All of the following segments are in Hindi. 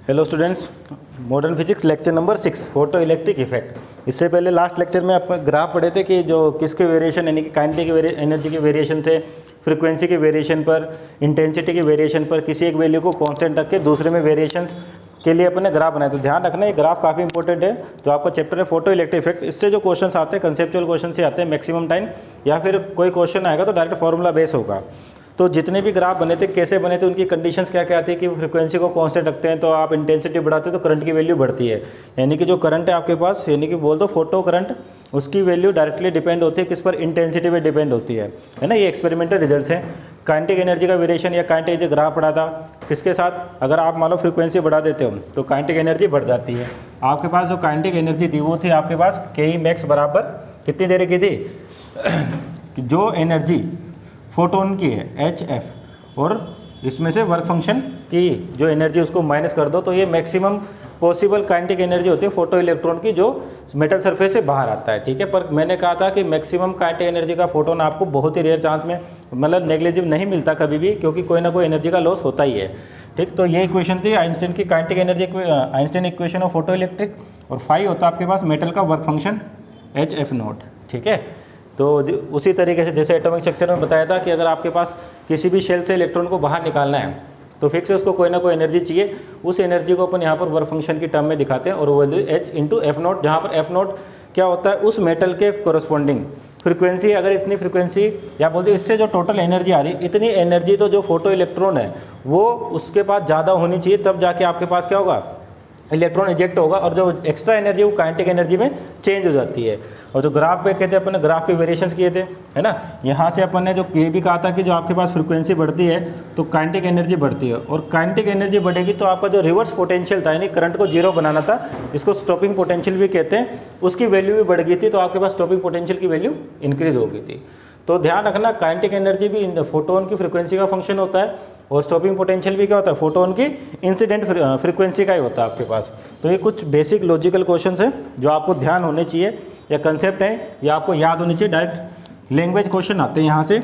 Hello students, modern physics lecture number 6 photo electric effect. इससे पहले लास्ट लेक्चर में आप ग्राफ पढ़े थे कि जो किसके वेरिएशन यानी कि काइनेटिक एनर्जी के वेरिएशन से फ्रीक्वेंसी के वेरिएशन पर, इंटेंसिटी के वेरिएशन पर किसी एक वैल्यू को कांस्टेंट रख के दूसरे में वेरिएशन के लिए अपने ग्राफ बनाए। तो ध्यान रखना ये ग्राफ काफ़ी इंपॉर्टेंट है। जो आपका चैप्टर है फोटो इलेक्ट्रिक इफेक्ट, इससे जो क्वेश्चन आते हैं कंसेप्चुअल क्वेश्चन से आते हैं मैक्सिमम टाइम, या फिर कोई क्वेश्चन आएगा तो डायरेक्ट फॉर्मूला बेस होगा। तो जितने भी ग्राफ बने थे कैसे बने थे, उनकी कंडीशंस क्या क्या थी कि फ्रीक्वेंसी को कांस्टेंट रखते हैं तो आप इंटेंसिटी बढ़ाते हैं तो करंट की वैल्यू बढ़ती है। यानी कि जो करंट है आपके पास, यानी कि बोल दो फोटो करंट, उसकी वैल्यू डायरेक्टली डिपेंड होती है किस पर, इंटेंसिटी पे डिपेंड होती है ना। ये एक्सपेरिमेंटल रिजल्ट्स हैं। काइनेटिक एनर्जी का वेरिएशन या काइनेटिक एनर्जी ग्राफ पढ़ा था, किसके साथ, अगर आप मान लो फ्रीक्वेंसी बढ़ा देते हो तो काइनेटिक एनर्जी बढ़ जाती है। आपके पास जो काइनेटिक एनर्जी थी वो थी आपके पास के मैक्स बराबर कितनी देर की थी कि जो एनर्जी फोटोन की है HF, और इसमें से वर्क फंक्शन की जो एनर्जी उसको माइनस कर दो तो ये मैक्सिमम पॉसिबल काइनेटिक एनर्जी होती है फोटो इलेक्ट्रॉन की जो मेटल सरफेस से बाहर आता है। ठीक है, पर मैंने कहा था कि मैक्सिमम काइनेटिक एनर्जी का फोटोन आपको बहुत ही रेयर चांस में, मतलब नेग्लिजिबल नहीं मिलता कभी भी, क्योंकि कोई ना कोई एनर्जी का लॉस होता ही है। ठीक, तो ये इक्वेशन थी आइंस्टाइन की kinetic energy, Einstein equation of photo electric, और फाई होता है आपके पास मेटल का वर्क फंक्शन HF0। ठीक है, तो उसी तरीके से जैसे एटॉमिक स्ट्रक्चर में बताया था कि अगर आपके पास किसी भी शेल से इलेक्ट्रॉन को बाहर निकालना है तो फिक्स है उसको कोई ना कोई एनर्जी चाहिए। उस एनर्जी को अपन यहाँ पर वर्क फंक्शन की टर्म में दिखाते हैं, और वो H/F0, जहाँ पर F0 क्या होता है, उस मेटल के कोरस्पॉन्डिंग फ्रीक्वेंसी। अगर इतनी फ्रीक्वेंसी, या बोलते इससे जो टोटल एनर्जी आ रही, इतनी एनर्जी तो जो फोटो इलेक्ट्रॉन है वो उसके पास ज़्यादा होनी चाहिए, तब जाके आपके पास क्या होगा, इलेक्ट्रॉन इजेक्ट होगा, और जो एक्स्ट्रा एनर्जी वो काइनेटिक एनर्जी में चेंज हो जाती है। और जो ग्राफ पे कहते हैं अपन ने ग्राफ के वेरिएशंस किए थे, है ना, यहाँ से अपन ने जो ये भी कहा था कि जो आपके पास फ्रीक्वेंसी बढ़ती है तो काइनेटिक एनर्जी बढ़ती है, और काइनेटिक एनर्जी बढ़ेगी तो आपका जो रिवर्स पोटेंशियल था, यानी करंट को जीरो बनाना था, इसको स्टॉपिंग पोटेंशियल भी कहते हैं, उसकी वैल्यू भी बढ़ गई थी, तो आपके पास स्टॉपिंग पोटेंशियल की वैल्यू इंक्रीज हो गई थी। तो ध्यान रखना, काइनेटिक एनर्जी भी फोटोन की फ्रीक्वेंसी का फंक्शन होता है, और स्टॉपिंग पोटेंशियल भी क्या होता है, फोटोन की इंसिडेंट फ्रीक्वेंसी का ही होता है आपके पास। तो ये कुछ बेसिक लॉजिकल क्वेश्चंस हैं जो आपको ध्यान होने चाहिए, या कंसेप्ट है ये आपको याद होनी चाहिए। डायरेक्ट लैंग्वेज क्वेश्चन आते हैं यहाँ से।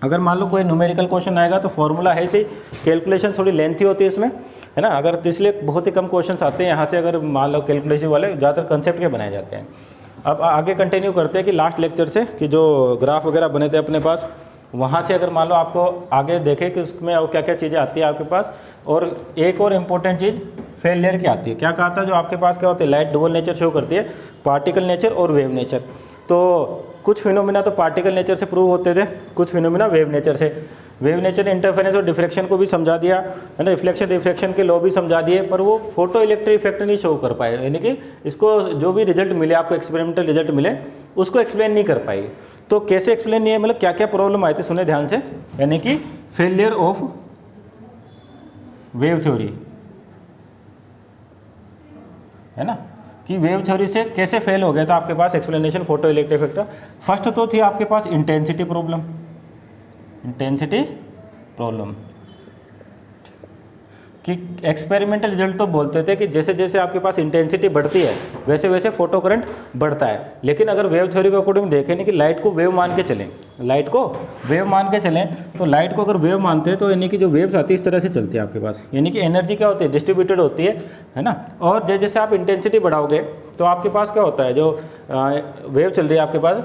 अगर मान लो कोई न्यूमेरिकल क्वेश्चन आएगा तो फॉर्मूला है से, कैलकुलेशन थोड़ी लेंथी होती है इसमें, है ना, अगर तो इसलिए बहुत ही कम क्वेश्चन आते हैं यहाँ से। अगर मान लो कैलकुलेशन वाले ज़्यादातर कंसेप्ट के बनाए जाते हैं। अब आगे कंटिन्यू करते हैं कि लास्ट लेक्चर से कि जो ग्राफ वगैरह बने थे अपने पास, वहाँ से अगर मान लो आपको आगे देखें कि उसमें और क्या क्या चीज़ें आती है आपके पास। और एक और इम्पोर्टेंट चीज़ फेलियर की आती है। क्या कहा था, जो आपके पास क्या होती है, लाइट डबल नेचर शो करती है, पार्टिकल नेचर और वेव नेचर। तो कुछ फिनोमिना तो पार्टिकल नेचर से प्रूव होते थे, कुछ फिनोमिना वेव नेचर से। वेव नेचर ने इंटरफेरेंस और डिफ्रेक्शन को भी समझा दिया, है ना, रिफ्लेक्शन रिफ्रैक्शन के लॉ भी समझा दिए, पर वो फोटो इलेक्ट्रिक इफेक्ट नहीं शो कर पाए। यानी कि इसको जो भी रिजल्ट मिले आपको, एक्सपेरिमेंटल रिजल्ट मिले, उसको एक्सप्लेन नहीं कर पाई। तो कैसे एक्सप्लेन नहीं है, मतलब क्या क्या प्रॉब्लम आए थे, सुने ध्यान से। यानी कि फेलियर ऑफ वेव थ्योरी, है ना, कि वेव थ्योरी से कैसे फेल हो गया था आपके पास एक्सप्लेनेशन फोटो इलेक्ट्रिक इफेक्ट का। फर्स्ट तो थी आपके पास इंटेंसिटी प्रॉब्लम, इंटेंसिटी प्रॉब्लम कि एक्सपेरिमेंटल रिजल्ट तो बोलते थे कि जैसे जैसे आपके पास इंटेंसिटी बढ़ती है वैसे वैसे फोटो करंट बढ़ता है। लेकिन अगर वेव थ्योरी के अकॉर्डिंग देखें नहीं कि लाइट को वेव मान के चलें, लाइट को वेव मान के चलें, तो लाइट को अगर वेव मानते हैं तो यानी कि जो वेव्स आती है इस तरह से चलती है आपके पास, यानी कि एनर्जी क्या होती है, डिस्ट्रीब्यूटेड होती है ना। और जैसे जैसे आप इंटेंसिटी बढ़ाओगे तो आपके पास क्या होता है, जो वेव चल रही है आपके पास,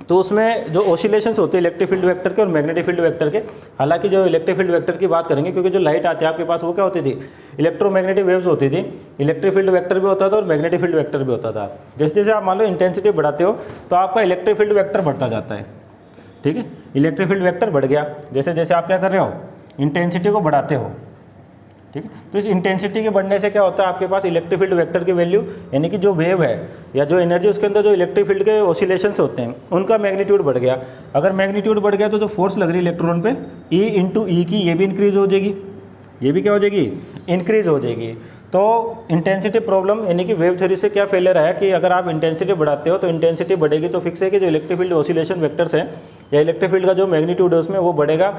तो उसमें जो ऑसिलेशंस होते हैं इलेक्ट्रिक फील्ड वेक्टर के और मैग्नेटिक फील्ड वेक्टर के। हालांकि जो इलेक्ट्रिक फील्ड वेक्टर की बात करेंगे, क्योंकि जो लाइट आती है आपके पास वो क्या होती थी, इलेक्ट्रोमैग्नेटिक वेव्स होती थी। इलेक्ट्रिक फील्ड वेक्टर भी होता था और मैग्नेटिक फील्ड वेक्टर भी होता था। जैसे जैसे आप मान लो इंटेंसिटी बढ़ाते हो तो आपका इलेक्ट्रिक फील्ड वेक्टर बढ़ता जाता है। ठीक है, इलेक्ट्रिक फील्ड वेक्टर बढ़ गया जैसे जैसे आप क्या कर रहे हो, इंटेंसिटी को बढ़ाते हो। ठीक है, तो इस इंटेंसिटी के बढ़ने से क्या होता है, आपके पास इलेक्ट्रिक फील्ड वेक्टर की वैल्यू, यानी कि जो वेव है या जो एनर्जी उसके अंदर जो इलेक्ट्रिक फील्ड के ऑसिलेशंस होते हैं उनका मैग्नीट्यूड बढ़ गया। अगर मैग्नीट्यूड बढ़ गया तो जो फोर्स लग रही है इलेक्ट्रॉन पे E/E की, ये भी इंक्रीज हो जाएगी, ये भी क्या हो जाएगी, इंक्रीज हो जाएगी। तो इंटेंसिटी प्रॉब्लम, यानी कि वेव थ्योरी से क्या फेलियर आया कि अगर आप इंटेंसिटी बढ़ाते हो तो इंटेंसिटी बढ़ेगी तो फिक्स है कि जो इलेक्ट्रिक फील्ड ऑसिलेशन वेक्टर्स हैं या इलेक्ट्रिक फील्ड का जो मैग्नीट्यूड है उसमें वो बढ़ेगा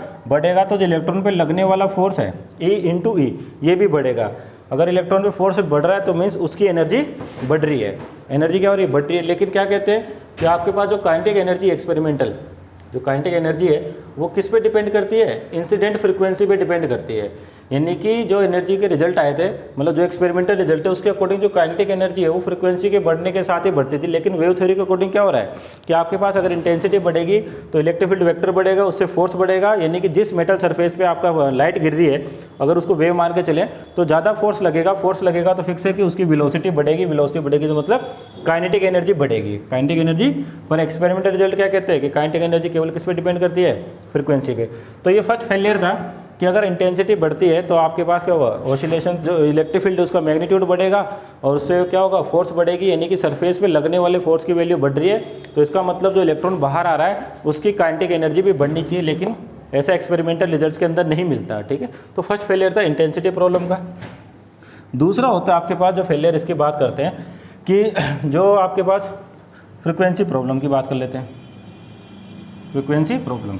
तो जो इलेक्ट्रॉन पे लगने वाला फोर्स है E/E ये भी बढ़ेगा। अगर इलेक्ट्रॉन पे फोर्स बढ़ रहा है तो मीन्स उसकी एनर्जी बढ़ रही है। एनर्जी क्या हो रही है, बढ़ रही है। लेकिन क्या कहते हैं कि आपके पास जो काइनेटिक एनर्जी एक्सपेरिमेंटल, जो काइनेटिक एनर्जी है वो किस पे डिपेंड करती है, इंसिडेंट फ्रीक्वेंसी पे डिपेंड करती है। यानी कि जो एनर्जी के रिजल्ट आए थे, मतलब जो एक्सपेरिमेंटल रिजल्ट है उसके अकॉर्डिंग जो काइनेटिक एनर्जी है वो फ्रीक्वेंसी के बढ़ने के साथ ही बढ़ती थी, लेकिन वेव थ्योरी के अकॉर्डिंग क्या हो रहा है कि आपके पास अगर इंटेंसिटी बढ़ेगी तो इलेक्ट्रिक फील्ड वेक्टर बढ़ेगा, उससे फोर्स बढ़ेगा, यानी कि जिस मेटल सरफेस पे आपका लाइट गिर रही है अगर उसको वेव मान के चलें तो ज़्यादा फोर्स लगेगा तो फिक्स है कि उसकी वेलोसिटी बढ़ेगी तो मतलब काइनेटिक एनर्जी बढ़ेगी, काइनेटिक एनर्जी। पर एक्सपेरिमेंटल रिजल्ट क्या कहते हैं कि काइनेटिक एनर्जी केवल किस पे डिपेंड करती है, फ्रीक्वेंसी पे। तो ये फर्स्ट फेलियर था कि अगर इंटेंसिटी बढ़ती है तो आपके पास क्या होगा, ऑसिलेशन, जो इलेक्ट्रिक फील्ड है उसका मैग्नीट्यूड बढ़ेगा और उससे क्या होगा, फोर्स बढ़ेगी, यानी कि सरफेस पे लगने वाले फोर्स की वैल्यू बढ़ रही है, तो इसका मतलब जो इलेक्ट्रॉन बाहर आ रहा है उसकी काइनेटिक एनर्जी भी बढ़नी चाहिए, लेकिन ऐसा एक्सपेरिमेंटल रिजल्ट्स के अंदर नहीं मिलता। ठीक है, तो फर्स्ट फेलियर था इंटेंसिटी प्रॉब्लम का। दूसरा होता है आपके पास जो फेलियर, इसकी बात करते हैं कि जो आपके पास फ्रीक्वेंसी प्रॉब्लम की बात कर लेते हैं। फ्रीक्वेंसी प्रॉब्लम,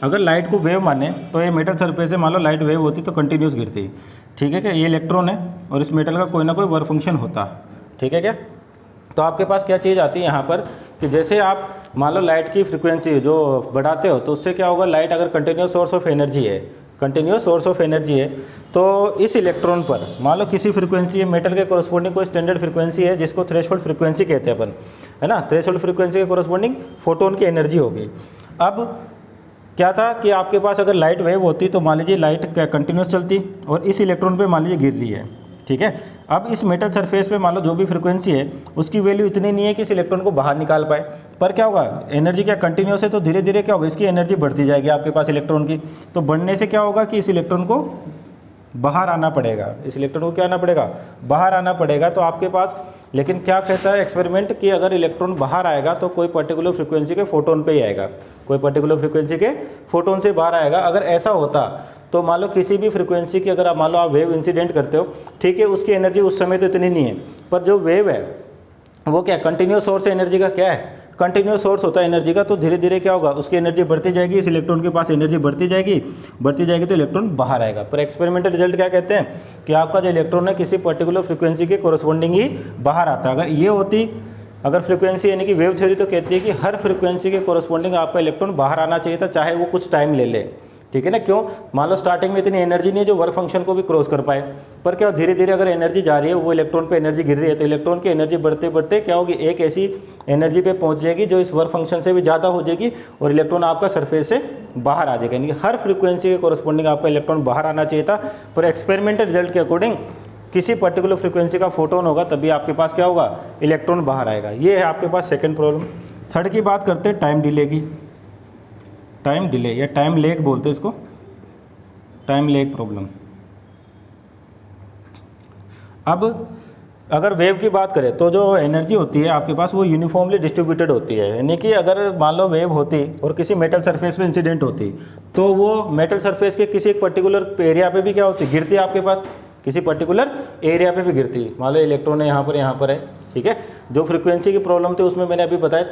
अगर लाइट को वेव माने तो ये मेटल सरफेस है, मान लो लाइट वेव होती तो कंटिन्यूस गिरती, ठीक है क्या, ये इलेक्ट्रॉन है और इस मेटल का कोई ना कोई वर्क फंक्शन होता, ठीक है क्या। तो आपके पास क्या चीज़ आती है यहाँ पर कि जैसे आप मान लो लाइट की फ्रीक्वेंसी जो बढ़ाते हो तो उससे क्या होगा, लाइट अगर कंटिन्यूस सोर्स ऑफ एनर्जी है, कंटिन्यूस सोर्स ऑफ एनर्जी है, तो इस इलेक्ट्रॉन पर मान लो किसी फ्रीक्वेंसी है, मेटल के कोरस्पॉन्डिंग कोई स्टैंडर्ड फ्रीक्वेंसी है जिसको थ्रेशोल्ड फ्रीक्वेंसी कहते हैं अपन, है ना। थ्रेशोल्ड फ्रीक्वेंसी के कोरस्पॉन्डिंग फोटोन की एनर्जी होगी। अब क्या था कि आपके पास अगर लाइट वेव होती तो मान लीजिए लाइट कंटिन्यूस चलती और इस इलेक्ट्रॉन पे मान लीजिए गिर रही है, ठीक है। अब इस मेटल सरफेस पे मान लो जो भी फ्रीक्वेंसी है उसकी वैल्यू इतनी नहीं है कि इस इलेक्ट्रॉन को बाहर निकाल पाए, पर क्या होगा, एनर्जी क्या कंटिन्यूस है तो धीरे धीरे क्या होगा, इसकी एनर्जी बढ़ती जाएगी आपके पास इलेक्ट्रॉन की। तो बढ़ने से क्या होगा कि इस इलेक्ट्रॉन को बाहर आना पड़ेगा, इस इलेक्ट्रॉन को क्या आना पड़ेगा, बाहर आना पड़ेगा। तो आपके पास लेकिन क्या कहता है एक्सपेरिमेंट कि अगर इलेक्ट्रॉन बाहर आएगा तो कोई पर्टिकुलर फ्रीक्वेंसी के फोटोन पे ही आएगा, कोई पर्टिकुलर फ्रीक्वेंसी के फोटोन से बाहर आएगा। अगर ऐसा होता तो मान लो किसी भी फ्रीक्वेंसी की अगर आप मान लो आप वेव इंसिडेंट करते हो, ठीक है, उसकी एनर्जी उस समय तो इतनी नहीं है, पर जो वेव है वो क्या कंटिन्यूस सोर्स एनर्जी का क्या है, कंटिन्यूस सोर्स होता है एनर्जी का। तो धीरे धीरे क्या होगा, उसकी एनर्जी बढ़ती जाएगी, इस इलेक्ट्रॉन के पास एनर्जी बढ़ती जाएगी तो इलेक्ट्रॉन बाहर आएगा। पर एक्सपेरिमेंटल रिजल्ट क्या कहते हैं कि आपका जो इलेक्ट्रॉन है किसी पर्टिकुलर फ्रीक्वेंसी के कोरस्पॉन्डिंग ही बाहर आता है। अगर ये होती अगर फ्रीक्वेंसी यानी कि वेव थ्योरी तो कहती है कि हर फ्रीक्वेंसी के कोरस्पॉन्डिंग आपका इलेक्ट्रॉन बाहर आना चाहिए था, चाहे वो कुछ टाइम ले ले, ठीक है ना। क्यों, मान लो स्टार्टिंग में इतनी एनर्जी नहीं है जो वर्क फंक्शन को भी क्रॉस कर पाए, पर क्या धीरे धीरे अगर एनर्जी जा रही है, वो इलेक्ट्रॉन पे एनर्जी गिर रही है, तो इलेक्ट्रॉन की एनर्जी बढ़ते बढ़ते क्या होगी, एक ऐसी एनर्जी पे पहुंच जाएगी जो इस वर्क फंक्शन से भी ज़्यादा हो जाएगी और इलेक्ट्रॉन आपका सरफेस से बाहर आ जाएगा। यानी कि हर फ्रीक्वेंसी के कोरस्पॉन्डिंग आपका इलेक्ट्रॉन बाहर आना चाहिए था, पर एक्सपेरिमेंटल रिजल्ट के अकॉर्डिंग किसी पर्टिकुलर फ्रीक्वेंसी का फोटोन होगा तभी आपके पास क्या होगा, इलेक्ट्रॉन बाहर आएगा। ये है आपके पास सेकंड प्रॉब्लम। थर्ड की बात करते हैं टाइम डिले की, टाइम डिले या टाइम लेग बोलते हैं इसको, टाइम लेग प्रॉब्लम। अब अगर वेव की बात करें तो जो एनर्जी होती है आपके पास वो यूनिफॉर्मली डिस्ट्रीब्यूटेड होती है, यानी कि अगर मान लो वेव होती और किसी मेटल सरफेस पे इंसिडेंट होती तो वो मेटल सरफेस के किसी एक पर्टिकुलर एरिया पे भी क्या होती, गिरती आपके पास, किसी पर्टिकुलर एरिया पे भी गिरती। मान लो इलेक्ट्रॉन है यहाँ पर है, ठीक है। जो फ्रीक्वेंसी की प्रॉब्लम थी उसमें मैंने अभी बताया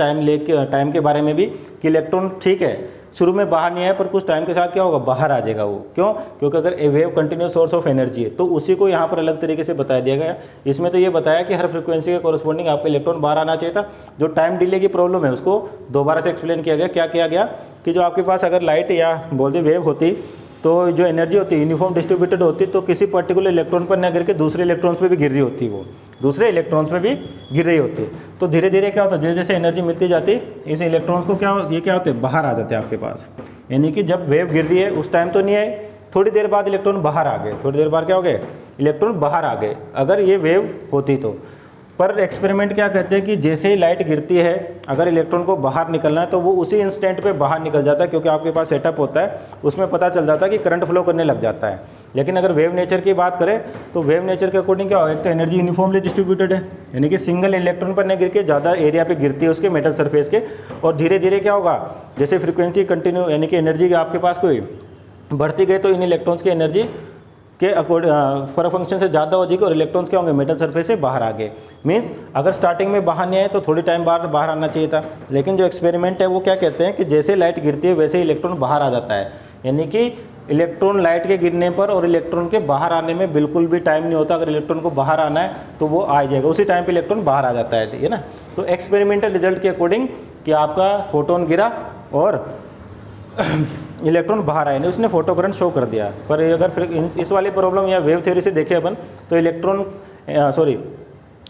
टाइम के बारे में भी कि इलेक्ट्रॉन ठीक है शुरू में बाहर नहीं आया, पर कुछ टाइम के साथ क्या होगा, बाहर आ जाएगा वो। क्यों, क्योंकि अगर a wave continuous source of energy है तो उसी को यहाँ पर अलग तरीके से बता दिया गया। इसमें तो ये बताया कि हर फ्रीक्वेंसी के कोरस्पॉन्डिंग आपका इलेक्ट्रॉन बाहर आना चाहिए था। जो टाइम डिले की प्रॉब्लम है उसको दोबारा से एक्सप्लेन किया गया। क्या किया गया कि जो आपके पास अगर लाइट या बोल दे वेव होती तो जो एनर्जी होती है यूनिफॉर्म डिस्ट्रीब्यूटेड होती, तो किसी पर्टिकुलर इलेक्ट्रॉन पर न गिर के दूसरे इलेक्ट्रॉन्स पे भी गिर रही होती, वो दूसरे इलेक्ट्रॉन्स पे भी गिर रही होती। तो धीरे धीरे क्या होता है, जैसे जैसे एनर्जी मिलती जाती इस इलेक्ट्रॉन्स को क्या होते हैं, बाहर आ जाते हैं आपके पास। यानी कि जब वेव गिर रही है उस टाइम तो नहीं आए, थोड़ी देर बाद इलेक्ट्रॉन बाहर आ गए, थोड़ी देर बाद क्या हो गए, इलेक्ट्रॉन बाहर आ गए अगर ये वेव होती तो। पर एक्सपेरिमेंट क्या कहते हैं कि जैसे ही लाइट गिरती है अगर इलेक्ट्रॉन को बाहर निकलना है तो वो उसी इंस्टेंट पे बाहर निकल जाता है, क्योंकि आपके पास सेटअप होता है उसमें पता चल जाता है कि करंट फ्लो करने लग जाता है। लेकिन अगर वेव नेचर की बात करें तो वेव नेचर के अकॉर्डिंग क्या हो, एक तो एनर्जी यूनिफॉर्मली डिस्ट्रीब्यूटेड है, यानी कि सिंगल इलेक्ट्रॉन पर न गिर के ज़्यादा एरिया पे गिरती है उसके मेटल सरफेस के, और धीरे धीरे क्या होगा, जैसे फ्रीक्वेंसी कंटिन्यू यानी कि एनर्जी आपके पास कोई बढ़ती गई तो इन इलेक्ट्रॉन्स की एनर्जी के फॉर फंक्शन से ज़्यादा हो जाएगी और इलेक्ट्रॉन्स क्या होंगे, मेटल सरफेस से बाहर आ गए। मीन्स अगर स्टार्टिंग में बाहर नहीं आए तो थोड़ी टाइम बाद बाहर आना चाहिए था। लेकिन जो एक्सपेरिमेंट है वो क्या कहते हैं कि जैसे लाइट गिरती है वैसे ही इलेक्ट्रॉन बाहर आ जाता है, यानी कि इलेक्ट्रॉन लाइट के गिरने पर और इलेक्ट्रॉन के बाहर आने में बिल्कुल भी टाइम नहीं होता। अगर इलेक्ट्रॉन को बाहर आना है तो वो आ जाएगा, उसी टाइम पे इलेक्ट्रॉन बाहर आ जाता है, ठीक है ना। तो एक्सपेरिमेंटल रिजल्ट के अकॉर्डिंग कि आपका फोटोन गिरा और इलेक्ट्रॉन बाहर आए नहीं, उसने फोटो करंट शो कर दिया। पर अगर फिर इस वाली प्रॉब्लम या वेव थ्योरी से देखें अपन तो इलेक्ट्रॉन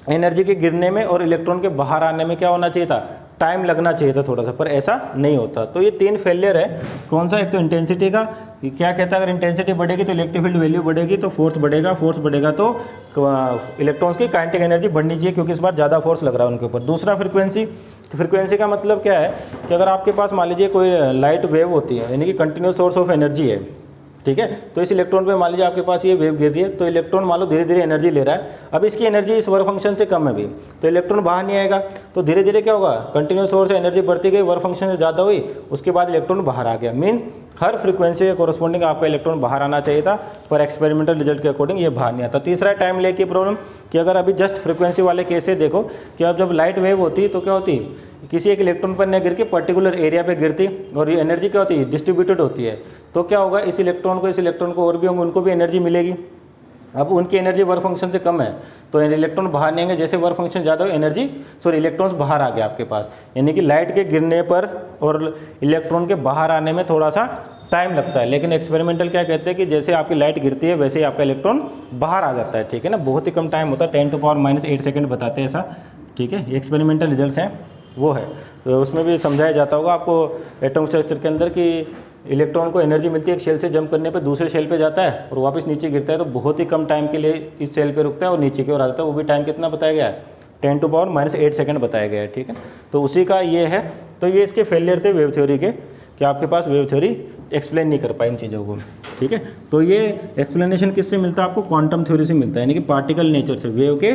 एनर्जी के गिरने में और इलेक्ट्रॉन के बाहर आने में क्या होना चाहिए था, टाइम लगना चाहिए था थोड़ा सा, पर ऐसा नहीं होता। तो ये 3 फेलियर है। कौन सा, एक तो इंटेंसिटी का, क्या कहता है अगर इंटेंसिटी बढ़ेगी तो इलेक्ट्रिक फील्ड वैल्यू बढ़ेगी, तो फोर्स बढ़ेगा, फोर्स बढ़ेगा तो इलेक्ट्रॉन्स की काइनेटिक एनर्जी बढ़नी चाहिए क्योंकि इस बार ज़्यादा फोर्स लग रहा है उनके ऊपर। दूसरा फ्रीक्वेंसी, फ्रीक्वेंसी का मतलब क्या है कि अगर आपके पास मान लीजिए कोई लाइट वेव होती है यानी कि कंटिन्यूस सोर्स ऑफ एनर्जी है, ठीक है, तो इस इलेक्ट्रॉन पे मान लीजिए आपके पास ये वेव गिर रही है, तो इलेक्ट्रॉन मान लो धीरे धीरे एनर्जी ले रहा है। अब इसकी एनर्जी इस वर्क फंक्शन से कम है अभी, तो इलेक्ट्रॉन बाहर नहीं आएगा, तो धीरे धीरे क्या होगा, कंटिन्यूस सोर्स से एनर्जी बढ़ती गई, वर्क फंक्शन से ज़्यादा हुई, उसके बाद इलेक्ट्रॉन बाहर आ गया। मीन्स हर फ्रीक्वेंसी के कोरस्पॉन्डिंग आपका इलेक्ट्रॉन बाहर आना चाहिए था, पर एक्सपेरिमेंटल रिजल्ट के अकॉर्डिंग ये बाहर नहीं आता। तीसरा टाइम ले की प्रॉब्लम कि अगर अभी जस्ट फ्रीक्वेंसी वाले केस से देखो कि अब जब लाइट वेव होती है तो क्या होती है, किसी एक इलेक्ट्रॉन पर न गिर के पर्टिकुलर एरिया पे गिरती और ये एनर्जी क्या होती है, डिस्ट्रीब्यूटेड होती है। तो क्या होगा, इस इलेक्ट्रॉन को और भी होंगे, उनको भी एनर्जी मिलेगी। अब उनकी एनर्जी वर्क फंक्शन से कम है तो इलेक्ट्रॉन बाहर नहीं आएंगे, जैसे वर्क फंक्शन ज़्यादा हो एनर्जी इलेक्ट्रॉन्स बाहर आ गए आपके पास। यानी कि लाइट के गिरने पर और इलेक्ट्रॉन के बाहर आने में थोड़ा सा टाइम लगता है, लेकिन एक्सपेरिमेंटल क्या कहते हैं कि जैसे आपकी लाइट गिरती है वैसे ही आपका इलेक्ट्रॉन बाहर आ जाता है, ठीक है ना। बहुत ही कम टाइम होता है, 10⁻⁸ सेकंड बताते हैं ऐसा, ठीक है। ये एक्सपेरिमेंटल रिजल्ट्स हैं वो है, तो उसमें भी समझाया जाता होगा आपको एटॉमिक स्ट्रक्चर के अंदर कि इलेक्ट्रॉन को एनर्जी मिलती है एक शेल से जंप करने पे, दूसरे शेल पे जाता है और वापस नीचे गिरता है, तो बहुत ही कम टाइम के लिए इस शेल पे रुकता है और नीचे की ओर आ जाता है। वो भी टाइम कितना बताया गया है, 10⁻⁸ सेकंड बताया गया है, ठीक है। तो उसी का ये है। तो ये इसके फेलियर थे वेव थ्योरी के कि आपके पास वेव थ्योरी एक्सप्लेन नहीं कर पाए इन चीज़ों को, ठीक है। तो ये एक्सप्लेनेशन किससे मिलता है आपको, क्वांटम थ्योरी से मिलता है, यानी कि पार्टिकल नेचर से, वेव के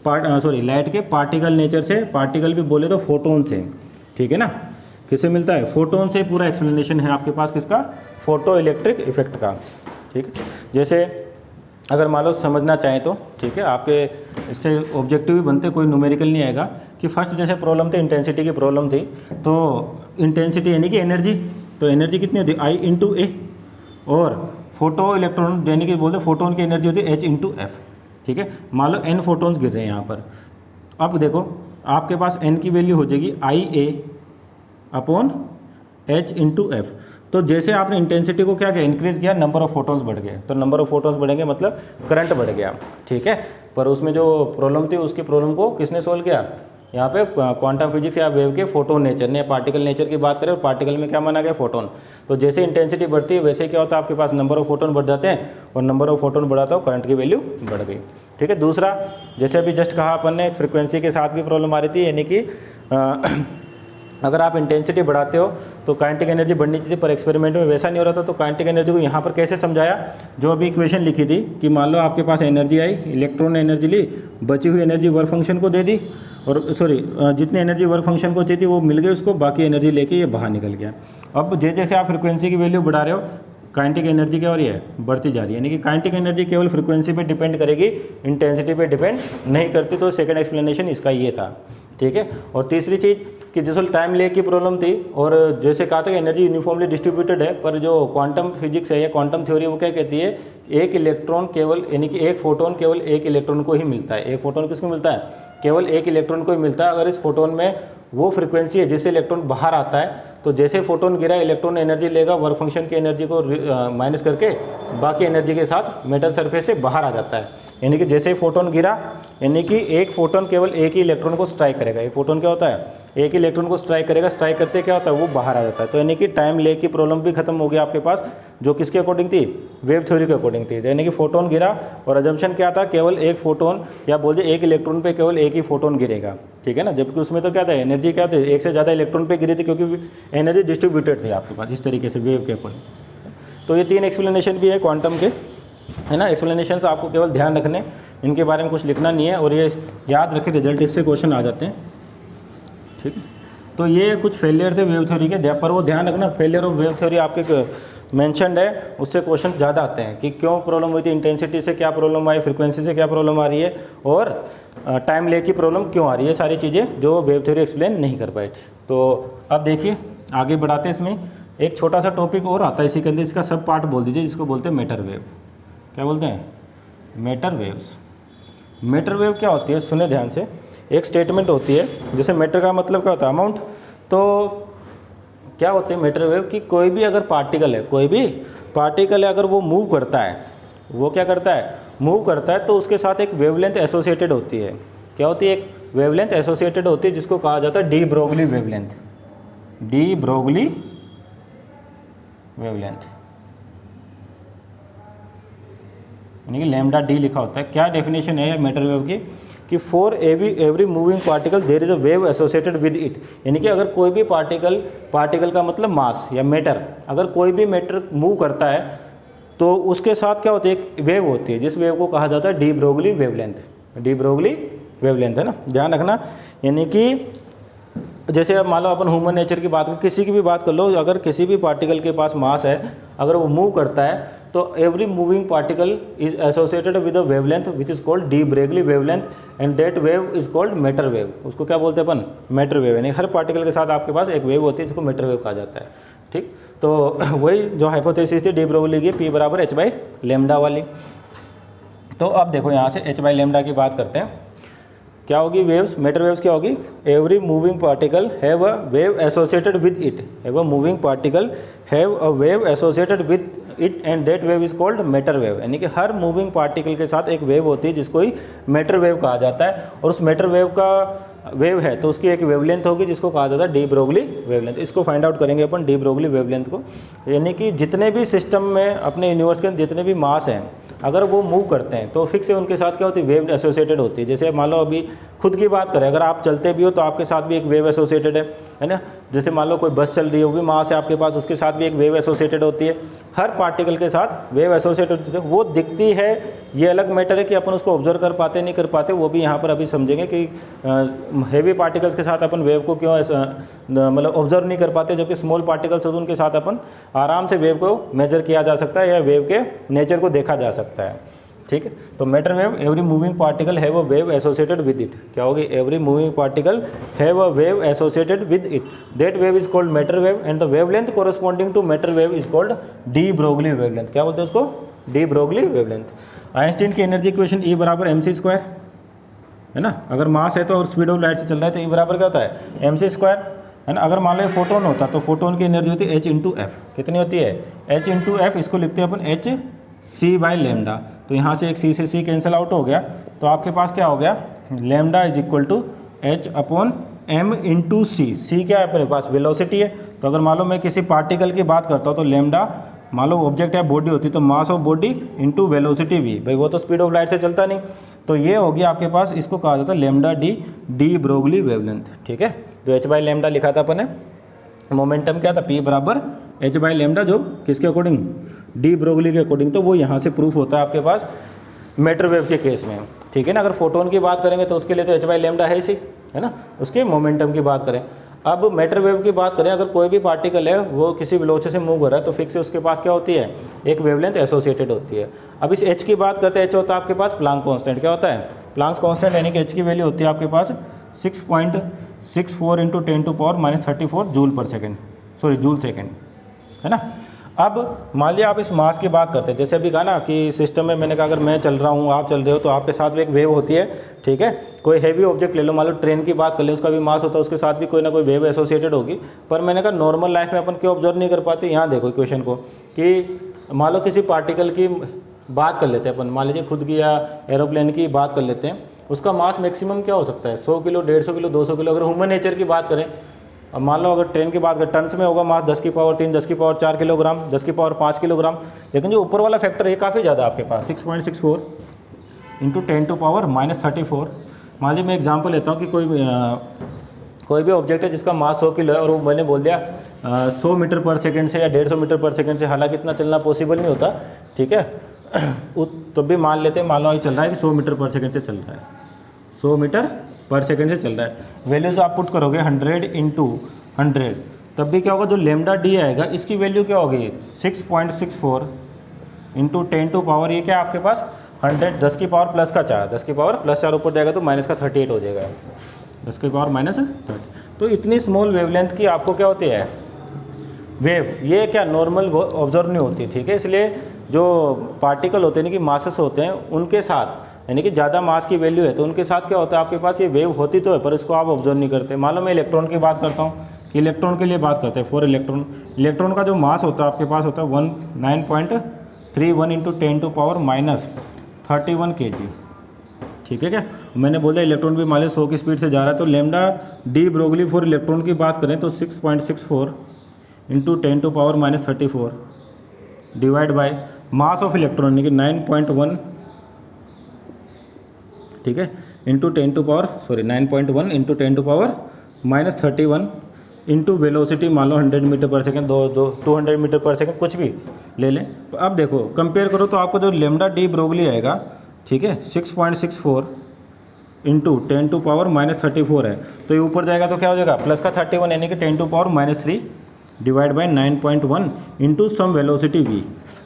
लाइट के पार्टिकल नेचर से, पार्टिकल भी बोले तो फोटोन से, ठीक है ना। किससे मिलता है, फोटोन से पूरा एक्सप्लेनेशन है आपके पास किसका, फोटो इलेक्ट्रिक इफेक्ट का, ठीक है। जैसे अगर मान लो समझना चाहें तो, ठीक है, आपके इससे ऑब्जेक्टिव भी बनते, कोई न्यूमेरिकल नहीं आएगा कि फर्स्ट जैसे प्रॉब्लम थी इंटेंसिटी की प्रॉब्लम थी, तो इंटेंसिटी यानी कि एनर्जी, तो एनर्जी कितनी होती है I/A, और फोटो इलेक्ट्रॉन यानी कि बोलते फोटोन की एनर्जी होती है H/F, ठीक है। मान लो n फोटोन्स गिर रहे हैं यहाँ पर, अब देखो आपके पास n की वैल्यू हो जाएगी IA/H/F। तो जैसे आपने इंटेंसिटी को क्या किया, इंक्रीज किया, नंबर ऑफ फोटोन्स बढ़ गए, तो नंबर ऑफ फोटोन्स बढ़ेंगे मतलब करंट बढ़ गया, ठीक है। पर उसमें जो प्रॉब्लम थी उसकी प्रॉब्लम को किसने सोल्व किया, यहाँ पे क्वांटम फिजिक्स या वेव के फोटोन नेचर ने, पार्टिकल नेचर की बात करें और पार्टिकल में क्या माना गया, फोटोन। तो जैसे इंटेंसिटी बढ़ती है वैसे क्या होता है, आपके पास नंबर ऑफ फोटोन बढ़ जाते हैं, और नंबर ऑफ फोटोन बढ़ाता हो करंट की वैल्यू बढ़ गई, ठीक है। दूसरा, जैसे अभी जस्ट कहा अपन ने, फ्रिक्वेंसी के साथ भी प्रॉब्लम आ रही थी, यानी कि अगर आप इंटेंसिटी बढ़ाते हो तो काइनेटिक एनर्जी बढ़नी चाहिए, पर एक्सपेरिमेंट में वैसा नहीं हो रहा था। तो काइनेटिक एनर्जी को यहाँ पर कैसे समझाया, जो अभी इक्वेशन लिखी थी कि मान लो आपके पास एनर्जी आई, इलेक्ट्रॉन ने एनर्जी ली, बची हुई एनर्जी वर्क फंक्शन को दे दी, और जितनी एनर्जी वर्क फंक्शन को चाहिए थी वो मिल गई उसको, बाकी एनर्जी लेके ये बाहर निकल गया। अब जैसे आप फ्रिक्वेंसी की वैल्यू बढ़ा रहे हो, काइनेटिक एनर्जी क्या हो रही है, बढ़ती जा रही है। यानी कि काइनेटिक एनर्जी केवल फ्रिक्वेंसी पे डिपेंड करेगी, इंटेंसिटी पे डिपेंड नहीं करती। तो सेकंड एक्सप्लेनेशन इसका ये था, ठीक है। और तीसरी चीज़ कि जैसे टाइम ले की प्रॉब्लम थी, और जैसे कहा था कि एनर्जी यूनिफॉर्मली डिस्ट्रीब्यूटेड है, पर जो क्वांटम फिजिक्स है या क्वांटम थ्योरी वो क्या कहती है, एक इलेक्ट्रॉन केवल, यानी कि एक फोटोन केवल एक इलेक्ट्रॉन को ही मिलता है। एक फोटोन किसको मिलता है, केवल एक इलेक्ट्रॉन को ही मिलता है। अगर इस फोटोन में वो फ्रीक्वेंसी है जिससे इलेक्ट्रॉन बाहर आता है, तो जैसे फोटोन गिरा इलेक्ट्रॉन एनर्जी लेगा, वर्क फंक्शन की एनर्जी को माइनस करके बाकी एनर्जी के साथ मेटल सरफेस से बाहर आ जाता है। यानी कि जैसे फोटोन गिरा, यानी कि एक फोटोन केवल एक ही इलेक्ट्रॉन को स्ट्राइक करेगा। एक फोटोन क्या होता है, एक ही इलेक्ट्रॉन को स्ट्राइक करेगा, स्ट्राइक करते क्या होता है, वो बाहर आ जाता है। तो यानी कि टाइम ले की प्रॉब्लम भी खत्म हो गया आपके पास, जो किसके अकॉर्डिंग थी, वेव थ्योरी के अकॉर्डिंग थी। यानी कि फोटोन गिरा और अजम्पशन क्या था, केवल एक फोटोन या बोल दे एक इलेक्ट्रॉन पे केवल एक ही फोटोन गिरेगा, ठीक है ना। जबकि उसमें तो क्या था, एनर्जी क्या थी, एक से ज़्यादा इलेक्ट्रॉन पे गिरी थी, क्योंकि एनर्जी डिस्ट्रीब्यूटेड थी आपके पास इस तरीके से वेव के अकॉर्डिंग। तो ये 3 एक्सप्लेनेशन भी है क्वांटम के, है ना। एक्सप्लेनेशन आपको केवल ध्यान रखने, इनके बारे में कुछ लिखना नहीं है, और ये याद रखें रिजल्ट इससे क्वेश्चन आ जाते हैं, ठीक है। तो ये कुछ फेलियर थे वेव थ्योरी के, पर वो ध्यान रखना, फेलियर ऑफ वेव थ्योरी आपके मेंशनड है, उससे क्वेश्चन ज़्यादा आते हैं कि क्यों प्रॉब्लम हुई थी, इंटेंसिटी से क्या प्रॉब्लम आई, फ्रीक्वेंसी से क्या प्रॉब्लम आ रही है, और टाइम ले की प्रॉब्लम क्यों आ रही है, सारी चीज़ें जो वेव थ्योरी एक्सप्लेन नहीं कर पाई। तो अब देखिए आगे बढ़ाते हैं इसमें एक छोटा सा टॉपिक और आता है इसी के अंदर, इसका सब पार्ट बोल दीजिए, जिसको बोलते हैं मैटर वेव। क्या बोलते हैं? Matter waves. मैटर वेव क्या होती है, सुने ध्यान से। एक स्टेटमेंट होती है, जैसे मैटर का मतलब क्या होता है? अमाउंट। तो क्या होती है मैटर वेव कि कोई भी अगर पार्टिकल है, कोई भी पार्टिकल है, अगर वो मूव करता है, वो क्या करता है? मूव करता है, तो उसके साथ एक वेवलेंथ एसोसिएटेड होती है। क्या होती है? एक वेवलेंथ एसोसिएटेड होती है, जिसको कहा जाता है de Broglie wavelength. D Broglie wavelength, यानी कि लैम्डा डी लिखा होता है। क्या डेफिनेशन है मैटर वेव की? कि for every moving particle there is a wave associated with it. यानी कि अगर कोई भी पार्टिकल का मतलब मास या मैटर, अगर कोई भी मैटर मूव करता है तो उसके साथ क्या होती है? एक वेव होती है, जिस वेव को कहा जाता है de Broglie wavelength. D Broglie wavelength है ना, ध्यान रखना। यानी कि जैसे अब मान लो अपन ह्यूमन नेचर की बात, किसी की भी बात कर लो, अगर किसी भी पार्टिकल के पास मास है, अगर वो मूव करता है तो every moving particle is associated with a wavelength which is called de Broglie wavelength and that wave is called matter wave. उसको क्या बोलते हैं अपन? Matter wave. यानी हर पार्टिकल के साथ आपके पास एक वेव होती है, जिसको मैटर वेव कहा जाता है। ठीक, तो वही जो हाइपोथेसिस थी डी ब्रोगली की, पी बराबर एच बाई लेमडा वाली। तो अब देखो यहाँ से एच बाई लेमडा की बात करते हैं। क्या होगी? वेव्स, मैटर वेव्स क्या होगी? Every moving particle have a wave associated with it. Have a moving particle have a wave associated with it and that wave is called matter wave. यानी कि हर मूविंग पार्टिकल के साथ एक वेव होती है, जिसको ही मैटर वेव कहा जाता है। और उस मैटर वेव का वेव है तो उसकी एक वेवलेंथ होगी, जिसको कहा जाता है डी ब्रोगली वेवलेंथ। इसको फाइंड आउट करेंगे अपन, डी ब्रोगली वेवलेंथ को। यानी कि जितने भी सिस्टम में अपने यूनिवर्स के जितने भी मास हैं, अगर वो मूव करते हैं तो फिक्स है उनके साथ क्या होती है? वेव एसोसिएटेड होती है। जैसे मान लो अभी खुद की बात करें, अगर आप चलते भी हो तो आपके साथ भी एक वेव एसोसिएटेड है ना। जैसे मान लो कोई बस चल रही है, वो भी मास है आपके पास, उसके साथ भी एक वेव एसोसिएटेड होती है। हर पार्टिकल के साथ वेव एसोसिएटेड होती है। वो दिखती है, ये अलग मैटर है कि अपन उसको ऑब्जर्व कर पाते नहीं कर पाते, वो भी यहाँ पर अभी समझेंगे कि हेवी पार्टिकल्स के साथ अपन वेव को क्यों मतलब ऑब्जर्व नहीं कर पाते, जबकि स्मॉल पार्टिकल्स होते हैं उनके साथ अपन आराम से वेव को मेजर किया जा सकता है या वेव के नेचर को देखा जा सकता है। ठीक है, तो matter wave, every moving particle have a wave associated with it. क्या होगी? Every moving particle have a wave associated with it, that wave is called matter wave and the wavelength corresponding to matter wave is called de Broglie wavelength. क्या बोलते हैं उसको? De Broglie wavelength. आइंस्टीन की एनर्जी इक्वेशन E बराबर mc स्क्वायर है ना। अगर मास है तो और स्पीड ऑफ लाइट से चल रहा है तो E बराबर क्या होता है? mc स्क्वायर है ना। अगर मान लो फोटोन होता तो फोटोन की एनर्जी होती है h इंटू एफ। कितनी होती है? h into F. इसको लिखते हैं अपन h c बाई लेमडा। तो यहाँ से एक c से c कैंसिल आउट हो गया, तो आपके पास क्या हो गया? Lambda is equal to h upon m into C. C क्या है अपने पास? वेलोसिटी है। तो अगर मान लो मैं किसी पार्टिकल की बात करता हूँ तो लेमडा, मान लो ऑब्जेक्ट है बॉडी होती तो mass of body into velocity भी, भाई वो तो स्पीड ऑफ लाइट से चलता नहीं। तो ये होगी आपके पास, इसको कहा जाता है लेमडा डी ब्रोगली वेवलेंथ। ठीक है, जो एच बाई लेमडा लिखा था अपन ने, मोमेंटम क्या था? पी बराबर एच बाई लेमडा, जो किसके अकॉर्डिंग? डी ब्रोगली के अकॉर्डिंग। तो वो यहाँ से प्रूफ होता है आपके पास मैटर वेव के केस में। ठीक है ना। अगर फोटोन की बात करेंगे तो उसके लिए तो एच बाई लेमडा है ही, है ना। उसके मोमेंटम की बात करें, अब मैटर वेव की बात करें, अगर कोई भी पार्टिकल है वो किसी वेलोसिटी से मूव कर रहा है तो फिक्स उसके पास क्या होती है? एक वेवलेंथ एसोसिएटेड होती है। अब इस एच की बात करते हैं, एच होता है आपके पास प्लांक कांस्टेंट। क्या होता है? प्लांक कांस्टेंट, यानी कि एच की वैल्यू होती है आपके पास 6.64 इंटू 10⁻³ जूल पर सेकेंड, सॉरी जूल सेकेंड, है ना। अब मान लिया आप इस मास की बात करते हैं, जैसे अभी कहा ना कि सिस्टम में मैंने कहा अगर मैं चल रहा हूँ, आप चल रहे हो, तो आपके साथ भी एक वेव होती है। ठीक है, कोई हैवी ऑब्जेक्ट ले लो, मान लो ट्रेन की बात कर ले, उसका भी मास होता है, उसके साथ भी कोई ना कोई वेव एसोसिएटेड होगी। पर मैंने कहा नॉर्मल लाइफ में अपन क्यों ऑब्जर्व नहीं कर पाते? यहाँ देखो इक्वेशन को, कि मान लो किसी पार्टिकल की बात कर लेते हैं अपन, मान लीजिए खुद की या एरोप्लेन की बात कर लेते हैं, उसका मास मैक्सिमम क्या हो सकता है? 100 किलो, 150 किलो, 200 किलो। अगर ह्यूमन नेचर की बात करें, अब मान लो अगर ट्रेन की बात करें, टन्स में होगा मास 10⁻³ 10⁻4 किलोग्राम, 10⁻5 किलोग्राम। लेकिन जो ऊपर वाला फैक्टर है काफ़ी ज़्यादा आपके पास, 6.64 इंटू 10⁻34। मान लीजिए मैं एग्जांपल लेता हूँ कि कोई भी ऑब्जेक्ट है जिसका मास 100 किलो है और वो मैंने बोल दिया 100 मीटर पर सेकंड से या 150 मीटर पर सेकंड से, हालांकि इतना चलना पॉसिबल नहीं होता। ठीक है, तो भी मान लेते हैं, मान लो ये चल रहा है कि 100 मीटर पर सेकंड से चल रहा है, 100 मीटर पर सेकंड से चल रहा है। वैल्यूज आप पुट करोगे 100 इंटू 100, तब भी क्या होगा? जो लेमडा डी आएगा इसकी वैल्यू क्या होगी? 6.64 इंटू 10⁻, ये क्या है आपके पास? 100, 10 की पावर प्लस का 4, 10 की पावर प्लस 4 ऊपर जाएगा तो माइनस का 38 हो जाएगा, 10 की पावर -30। तो इतनी स्मॉल वेवलेंथ की आपको क्या होती है? वेव, ये क्या नॉर्मल ऑब्जर्व नहीं होती, ठीक है। इसलिए जो पार्टिकल होते हैं यानी कि मासेस होते हैं उनके साथ, यानी कि ज़्यादा मास की वैल्यू है तो उनके साथ क्या होता है, आपके पास ये वेव होती तो है पर इसको आप ऑब्जर्व नहीं करते। मान लो मैं इलेक्ट्रॉन की बात करता हूँ कि इलेक्ट्रॉन के लिए बात करते हैं, फॉर इलेक्ट्रॉन, इलेक्ट्रॉन का जो मास होता है आपके पास होता है 9.31 इंटू 10⁻31 kg, ठीक है क्या। मैंने बोला इलेक्ट्रॉन भी मान लो 100 की स्पीड से जा रहा है, तो lambda de Broglie for electron की बात करें तो 6.64 into 10⁻34 divide by mass of electron यानी कि 9.1, ठीक है, इंटू 9.1 इंटू 10⁻31 इंटू वेलोसिटी मान लो 100 मीटर पर सेकेंड, 200 मीटर पर सेकेंड, कुछ भी ले लें। तो अब देखो कंपेयर करो तो आपको जो लेमडा डी ब्रोगली आएगा, ठीक है, 6.64 इंटू 10⁻34 है, तो ये ऊपर जाएगा तो क्या हो जाएगा प्लस का 31 यानी कि 10⁻³ divide by 9.1 into some velocity v।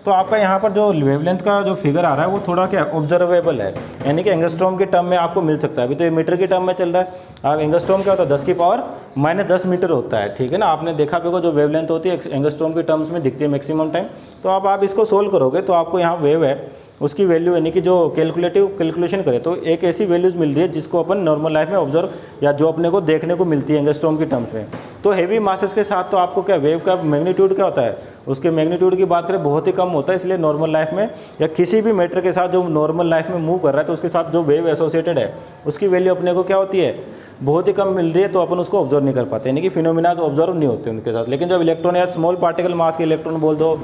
तो आपका यहाँ पर जो वेवलेंथ का जो फिगर आ रहा है वो थोड़ा क्या ऑब्जर्वेबल है, यानी कि एंगस्ट्रॉम के टर्म में आपको मिल सकता है। अभी तो ये मीटर के टर्म में चल रहा है, आप एंगस्ट्रॉम क्या होता है 10⁻−10 मीटर होता है, ठीक है ना। आपने देखा भी जो वेवलेंथ होती है एंगस्ट्रॉम के टर्म्स में दिखती है मैक्सिमम टाइम। तो आप इसको सोल्व करोगे तो आपको यहाँ वेव है उसकी वैल्यू यानी कि जो कैलकुलेशन करे तो एक ऐसी वैल्यूज मिल रही है जिसको अपन नॉर्मल लाइफ में ऑब्जर्व या जो अपने को देखने को मिलती है एंगस्ट्रॉम की टर्म्स में। तो हेवी मासेस के साथ तो आपको क्या वेव का मैग्नीट्यूड क्या होता है, उसके मैग्नीट्यूड की बात करें बहुत ही कम होता है। इसलिए नॉर्मल लाइफ में या किसी भी मैटर के साथ जो नॉर्मल लाइफ में मूव कर रहा है तो उसके साथ जो वेव एसोसिएटेड है उसकी वैल्यू अपने को क्या होती है बहुत ही कम मिल रही है, तो अपन उसको ऑब्जर्व नहीं कर पाते, यानी कि फिनोमिना ऑब्जर्व नहीं होते उनके साथ। लेकिन जब इलेक्ट्रॉन या स्मॉल पार्टिकल मास के इलेक्ट्रॉन बोल दो,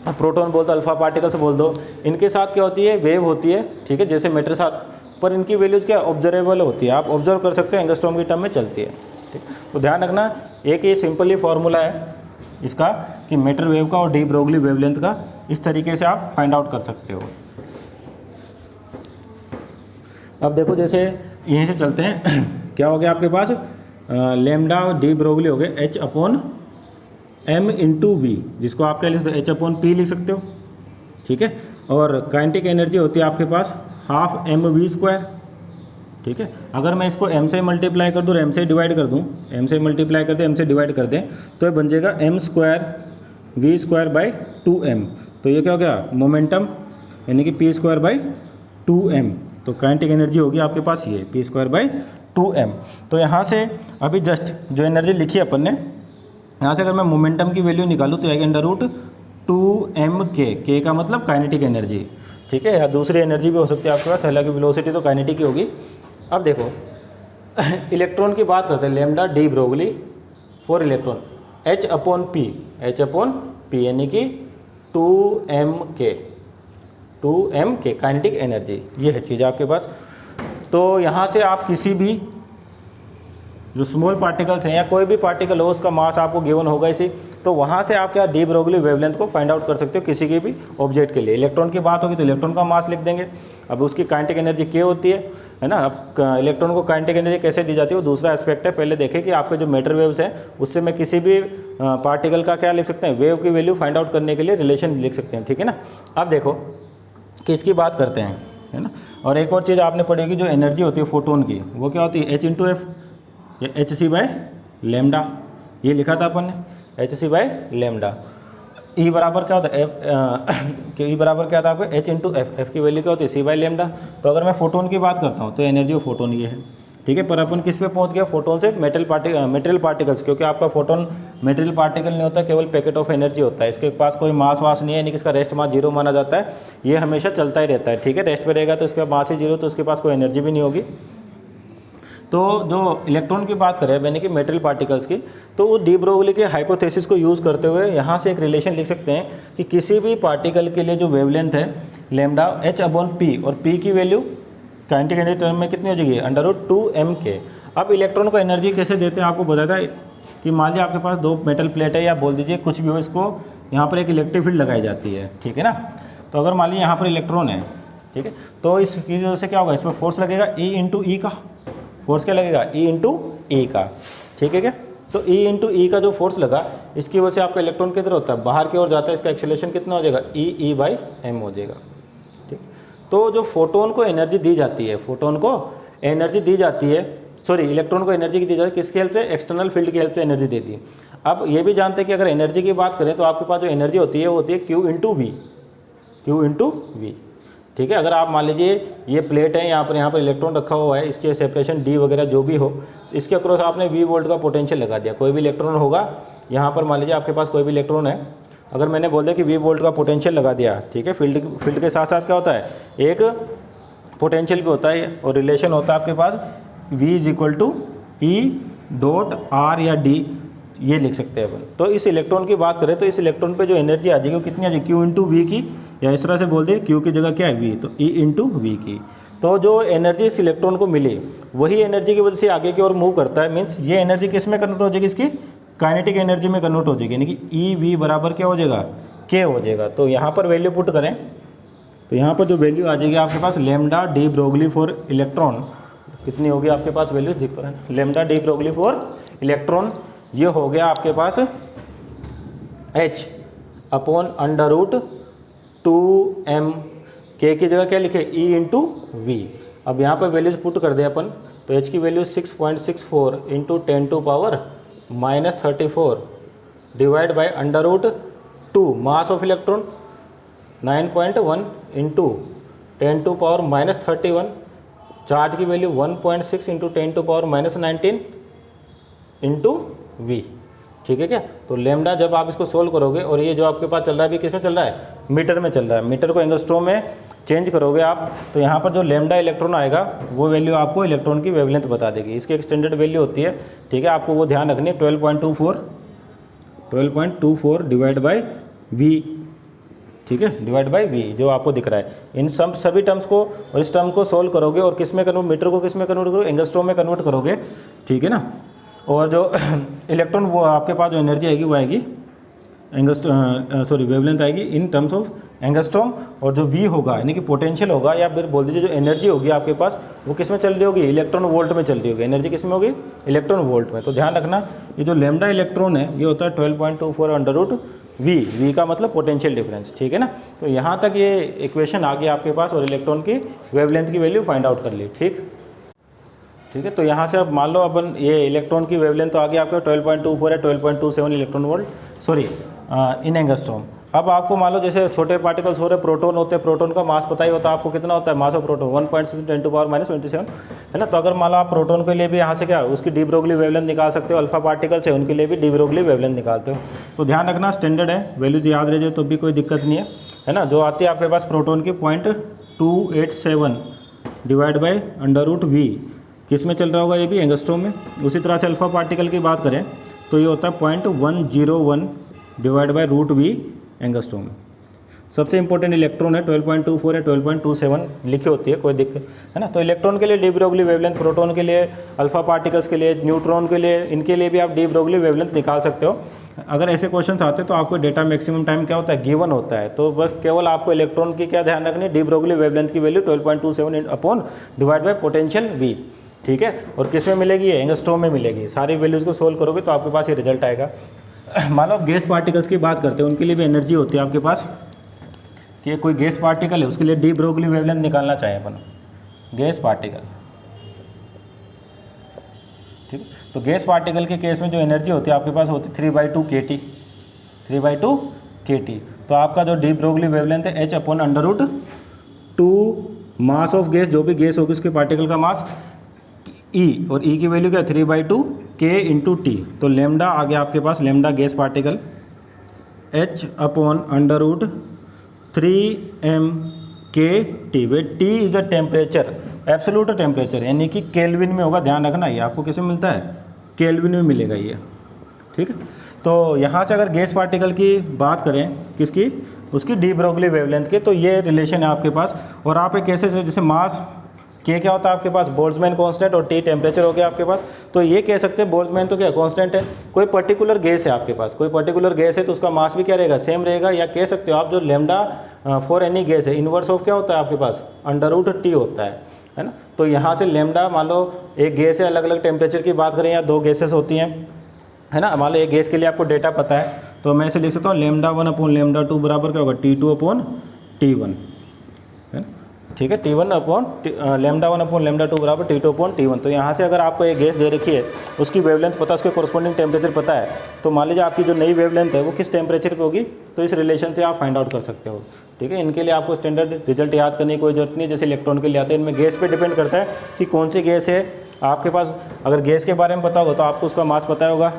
प्रोटॉन बोल दो, अल्फा पार्टिकल्स बोल दो, इनके साथ क्या होती है वेव होती है, ठीक है, जैसे मैटर साथ, पर इनकी वैल्यूज़ क्या ऑब्जर्वेबल होती है, आप ऑब्जर्व कर सकते हो, एंगस्ट्रॉम की टर्म में चलती है, ठीक। तो ध्यान रखना एक ये सिंपली फॉर्मूला है इसका कि मैटर वेव का और डी ब्रोगली वेवलेंथ का इस तरीके से आप फाइंड आउट कर सकते हो। अब देखो जैसे यहीं से चलते हैं क्या हो गया आपके पास लेमडा डी ब्रोगली हो गए H/m इंटू वी, जिसको आप क्या लिख सकते हो H/P लिख सकते हो, ठीक है। और काइनेटिक एनर्जी होती है आपके पास हाफ mv², ठीक है। अगर मैं इसको m से मल्टीप्लाई कर दूँ और m से डिवाइड कर दूँ, m से मल्टीप्लाई कर दें m से डिवाइड कर दें तो ये बन जाएगा m² v²/2m। तो ये क्या हो गया मोमेंटम यानी कि p²/2m। तो काइनेटिक एनर्जी होगी आपके पास ये p²/2m। तो यहाँ से अभी जस्ट जो एनर्जी लिखी है अपन ने, यहाँ से अगर मैं मोमेंटम की वैल्यू निकालूँ तो आएगा √2mk, k का मतलब काइनेटिक एनर्जी, ठीक है, या दूसरी एनर्जी भी हो सकती है आपके पास, हालांकि वेलोसिटी तो काइनेटिक ही होगी। अब देखो इलेक्ट्रॉन की बात करते हैं, lambda de Broglie for electron H/P यानी कि 2mk काइनेटिक एनर्जी, ये है चीज़ आपके पास। तो यहाँ से आप किसी भी जो स्मॉल पार्टिकल्स हैं या कोई भी पार्टिकल हो उसका मास आपको गिवन होगा इसी, तो वहाँ से आप क्या डी ब्रोगली वेवलेंथ को फाइंड आउट कर सकते हो किसी के भी ऑब्जेक्ट के लिए। इलेक्ट्रॉन की बात होगी तो इलेक्ट्रॉन का मास लिख देंगे, अब उसकी काइनेटिक एनर्जी क्या होती है ना। अब इलेक्ट्रॉन को काइनेटिक एनर्जी कैसे दी जाती है वो दूसरा एस्पेक्ट है। पहले देखें कि आपके जो मैटर वेव्स हैं उससे मैं किसी भी पार्टिकल का क्या लिख सकते हैं वेव की वैल्यू फाइंड आउट करने के लिए रिलेशन लिख सकते हैं, ठीक है ना। अब देखो किसकी बात करते हैं, है ना। और एक और चीज़ आपने पढ़ी होगी जो एनर्जी होती है फोटोन की, वो क्या होती है H/F या hc/λ, ये लिखा था अपन ने hc/λ। E बराबर क्या होता है E बराबर क्या था आपको H/F, F की वैल्यू क्या होती है c/λ। तो अगर मैं फोटोन की बात करता हूँ तो एनर्जी ऑफ फोटोन ये है, ठीक है। पर अपन किस पे पहुँच गया फोटोन से मेटेरियल पार्टिकल्स, क्योंकि आपका फोटोन मेटेरियल पार्टिकल नहीं होता, केवल पैकेट ऑफ एनर्जी होता है, इसके पास कोई मास वास नहीं है, यानी कि इसका रेस्ट मास 0 माना जाता है, ये हमेशा चलता ही रहता है, ठीक है। रेस्ट पे रहेगा तो इसका मास ही 0, तो उसके पास कोई एनर्जी भी नहीं होगी। तो जो इलेक्ट्रॉन की बात करें यानी कि मेटेरियल पार्टिकल्स की, तो वो डी ब्रोगली के हाइपोथेसिस को यूज़ करते हुए यहाँ से एक रिलेशन लिख सकते हैं कि किसी भी पार्टिकल के लिए जो वेवलेंथ है लेमडा H/P और P की वैल्यू काइनेटिक एनर्जी टर्म में कितनी हो जाएगी √2mk। अब इलेक्ट्रॉन को एनर्जी कैसे देते हैं आपको बताया था कि मान लीजिए आपके पास दो मेटल प्लेट है या बोल दीजिए कुछ भी हो, इसको यहाँ पर एक इलेक्ट्रिक फील्ड लगाई जाती है, ठीक है ना। तो अगर मान लीजिए यहाँ पर इलेक्ट्रॉन है, ठीक है, तो इसकी वजह से क्या होगा, इसमें फोर्स लगेगा E/E का, फोर्स क्या लगेगा E/E का, ठीक है क्या। तो E/E का जो फोर्स लगा इसकी वजह से आपका इलेक्ट्रॉन किधर होता है बाहर की ओर जाता है, इसका एक्सेलरेशन कितना हो जाएगा E/m हो जाएगा, ठीक। तो जो फोटोन को एनर्जी दी जाती है, फोटोन को एनर्जी दी जाती है सॉरी इलेक्ट्रॉन को एनर्जी की दी जाती है किसकी हेल्प से, एक्सटर्नल फील्ड की हेल्प से एनर्जी देती है। अब ये भी जानते हैं कि अगर एनर्जी की बात करें तो आपके पास जो एनर्जी होती है वो होती है Q into v, Q into we. ठीक है, अगर आप मान लीजिए ये प्लेट है, यहाँ पर इलेक्ट्रॉन रखा हुआ है, इसके सेपरेशन डी वगैरह जो भी हो, इसके अक्रॉस आपने वी वोल्ट का पोटेंशियल लगा दिया। कोई भी इलेक्ट्रॉन होगा यहाँ पर, मान लीजिए आपके पास कोई भी इलेक्ट्रॉन है, अगर मैंने बोल दिया कि वी वोल्ट का पोटेंशियल लगा दिया, ठीक है, फील्ड के साथ साथ क्या होता है, एक पोटेंशियल भी होता है और रिलेशन होता है आपके पास V is equal to e dot r या डी, ये लिख सकते हैं अपन। तो इस इलेक्ट्रॉन की बात करें तो इस इलेक्ट्रॉन पे जो एनर्जी आ जाएगी वो कितनी आ जाएगी, Q इंटू वी की, या इस तरह से बोल दिए Q की जगह क्या है V, तो E इंटू वी की। तो जो एनर्जी इस इलेक्ट्रॉन को मिली वही एनर्जी की वजह से आगे की ओर मूव करता है, मीन्स ये एनर्जी किस में कन्वर्ट हो जाएगी, इसकी काइनेटिक एनर्जी में कन्वर्ट हो जाएगी, यानी कि ई वी बराबर क्या हो जाएगा, K हो जाएगा। तो यहाँ पर वैल्यू पुट करें तो यहाँ पर जो वैल्यू आ जाएगी आपके पास lambda de Broglie for electron, कितनी होगी आपके पास वैल्यू दिख रहा है, lambda de Broglie for electron, ये हो गया आपके पास H upon under root 2m, K की जगह क्या लिखे, E इंटू वी। अब यहाँ पर वैल्यूज पुट कर दे अपन, तो H की value 6.64 into 10 to power -34 divide by under root 2 mass of electron 9.1 into 10 to power -31, charge की value 1.6 into 10 to power -19 into we. ठीक है क्या, तो लेमडा जब आप इसको सोल्व करोगे, और ये जो आपके पास चल रहा है अभी किस में चल रहा है, मीटर में चल रहा है, मीटर को एंगस्ट्रॉम में चेंज करोगे आप, तो यहाँ पर जो लेमडा इलेक्ट्रॉन आएगा वो वैल्यू आपको इलेक्ट्रॉन की वेवलेंथ बता देगी। इसकी एक स्टैंडर्ड वैल्यू होती है, ठीक है, आपको वो ध्यान रखनी है, 12.24 डिवाइड बाई वी, ठीक है, डिवाइड बाई वी जो आपको दिख रहा है। इन सभी टर्म्स को और इस टर्म को सोल्व करोगे और किस में कन्वर्ट, मीटर को किस में कन्वर्ट करोगे, एंगस्ट्रॉम में कन्वर्ट करोगे, ठीक है ना। और जो इलेक्ट्रॉन वो आपके पास जो एनर्जी आएगी वो आएगी वेवलेंथ आएगी इन टर्म्स ऑफ एंगस्ट्रॉम, और जो वी होगा यानी कि पोटेंशियल होगा, या फिर बोल दीजिए जो एनर्जी होगी आपके पास वो किस में चल रही होगी, इलेक्ट्रॉन वोल्ट में चल रही होगी। एनर्जी किस में होगी, इलेक्ट्रॉन वोल्ट में। तो ध्यान रखना ये जो लेमडा इलेक्ट्रॉन है ये होता है 12.24 अंडर रूट वी का मतलब पोटेंशियल डिफरेंस, ठीक है ना। तो यहाँ तक ये इक्वेशन आ गया आपके पास, और इलेक्ट्रॉन की वेवलेंथ की वैल्यू फाइंड आउट कर ली, ठीक है। तो यहाँ से अब मान लो अपन ये इलेक्ट्रॉन की वेवलेंथ तो आ गया आपका 12.24 है, 12.27 इलेक्ट्रॉन वोल्ट, सॉरी इन एंगस्ट्रॉम। अब आपको मान लो जैसे छोटे पार्टिकल्स हो रहे, प्रोटॉन होते हैं, प्रोटॉन का मास पता ही होता है आपको, कितना होता है mass of proton, 1.6 10 to power -27 है ना। तो अगर मान लो आप प्रोटॉन के लिए भी यहाँ से क्या उसकी डी ब्रोगली वेवलेंथ निकाल सकते हो, अल्फा पार्टिकल्स है उनके लिए भी डी ब्रोगली वेवलेंथ निकालते हो। तो ध्यान रखना स्टैंडर्ड है, वैल्यूज याद रह जाए तो भी कोई दिक्कत नहीं है ना। जो आती है आपके पास प्रोटॉन की 0.287 divide by under root v, किस में चल रहा होगा, ये भी एंगस्ट्रॉम में। उसी तरह से अल्फा पार्टिकल की बात करें तो ये होता है 0.101 divide by root v angstrom में। सबसे इंपॉर्टेंट इलेक्ट्रॉन है 12.24 है, 12.27 लिखी होती है, कोई दिक्कत है ना। तो इलेक्ट्रॉन के लिए डी ब्रोगली वेवलेंथ, प्रोटॉन के लिए, अल्फा पार्टिकल्स के लिए, न्यूट्रॉन के लिए, इनके लिए भी आप डी ब्रोगली वेवलेंथ निकाल सकते हो। अगर ऐसे क्वेश्चन आते हैं तो आपको डेटा मैक्सिमम टाइम क्या होता है, गिवन होता है। तो बस केवल आपको इलेक्ट्रॉन की क्या ध्यान रखनी है, डी ब्रोगली वेवलेंथ की value 12.27 upon divide by potential v, ठीक है। और किस में मिलेगी, एंगस्ट्रॉम में मिलेगी। सारी वैल्यूज़ को सोल्व करोगे तो आपके पास ये रिजल्ट आएगा। मान लो गैस पार्टिकल्स की बात करते हैं, उनके लिए भी एनर्जी होती है आपके पास, कि कोई गैस पार्टिकल है उसके लिए डी ब्रोगली वेवलेंथ निकालना चाहे अपन, गैस पार्टिकल, ठीक है। तो गैस पार्टिकल के केस में जो एनर्जी होती है आपके पास होती है 3/2 kT, 3/2 kT। तो आपका जो डी ब्रोगली वेवलेंथ है H upon under root 2 mass of gas, जो भी गैस होगी उसके पार्टिकल का मास, E, और E की वैल्यू क्या है 3/2 K इंटू टी। तो लेमडा आ गया आपके पास, lambda gas particle H upon under root 3m KT, where T is a temperature, absolute temperature, यानी कि केल्विन में होगा। ध्यान रखना ये आपको किसमें मिलता है, केल्विन में मिलेगा ये, ठीक है। तो यहाँ से अगर गैस पार्टिकल की बात करें, किसकी, उसकी डी ब्रोगली वेवलेंथ के, तो ये रिलेशन है आपके पास। और आप एक कैसे, जैसे मास के क्या होता है आपके पास, बोल्ट्जमैन कांस्टेंट, और टी टेम्परेचर हो गया आपके पास। तो ये कह सकते हैं बोल्ट्जमैन तो क्या कांस्टेंट है, कोई पर्टिकुलर गैस है आपके पास, कोई पर्टिकुलर गैस है तो उसका मास भी क्या रहेगा, सेम रहेगा। या कह सकते हो आप जो लेमडा फॉर एनी गैस है, इनवर्स ऑफ क्या होता है आपके पास, अंडर रूट टी होता है ना। तो यहाँ से लेमडा, मान लो एक गैस है, अलग अलग टेम्परेचर की बात करें, या दो गैसेस होती हैं, है ना। मान लो एक गैस के लिए आपको डेटा पता है, तो मैं इसे लिख सकता हूँ लेमडा 1 अपॉन लेमडा 2 बराबर क्या होगा, T2 अपॉन T1, है ना, ठीक है, T1 upon lambda 1 upon lambda 2 बराबर T2 अपॉन T1। तो यहाँ से अगर आपको एक गैस दे रखी है, उसकी वेवलेंथ पता है, उसके कॉरस्पॉन्डिंग टेम्परेचर पता है, तो मान लीजिए आपकी जो नई वेवलेंथ है वो किस टेम्परेचर पे होगी, तो इस रिलेशन से आप फाइंड आउट कर सकते हो। ठीक है, इनके लिए आपको स्टैंडर्ड रिजल्ट याद करने की कोई जरूरत नहीं, जैसे इलेक्ट्रॉन के लिए आते हैं। इनमें गैस पे डिपेंड करता है कि कौन सी गैस है आपके पास। अगर गैस के बारे में पता होगा तो आपको उसका मास पता होगा।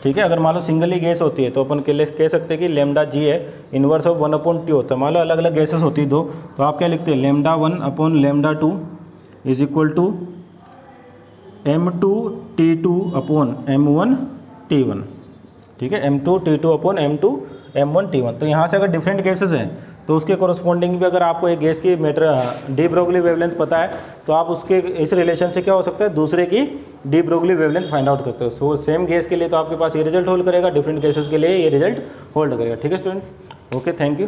ठीक है, अगर मान लो सिंगल ही गैस होती है तो अपन कह सकते हैं कि लेमडा जी है इन्वर्स ऑफ 1 अपॉन टी होता है। मान लो अलग अलग गैसेस होती है दो, तो आप क्या लिखते हैं, lambda 1 upon lambda 2 is equal to M2 T2 upon M1 T1। ठीक है, M2 T2 upon M2 M1 T1। तो यहाँ से अगर डिफरेंट गैसेस हैं तो उसके कॉरस्पॉन्डिंग भी अगर आपको एक गैस की डी ब्रोगली वेवलेंथ पता है तो आप उसके इस रिलेशन से क्या हो सकता है, दूसरे की D Broglie wavelength find out करते हो। सो सेम गैस के लिए तो आपके पास ये रिजल्ट होल्ड करेगा, डिफरेंट गैसेस के लिए ये रिजल्ट होल्ड करेगा। ठीक है स्टूडेंट, ओके, थैंक यू।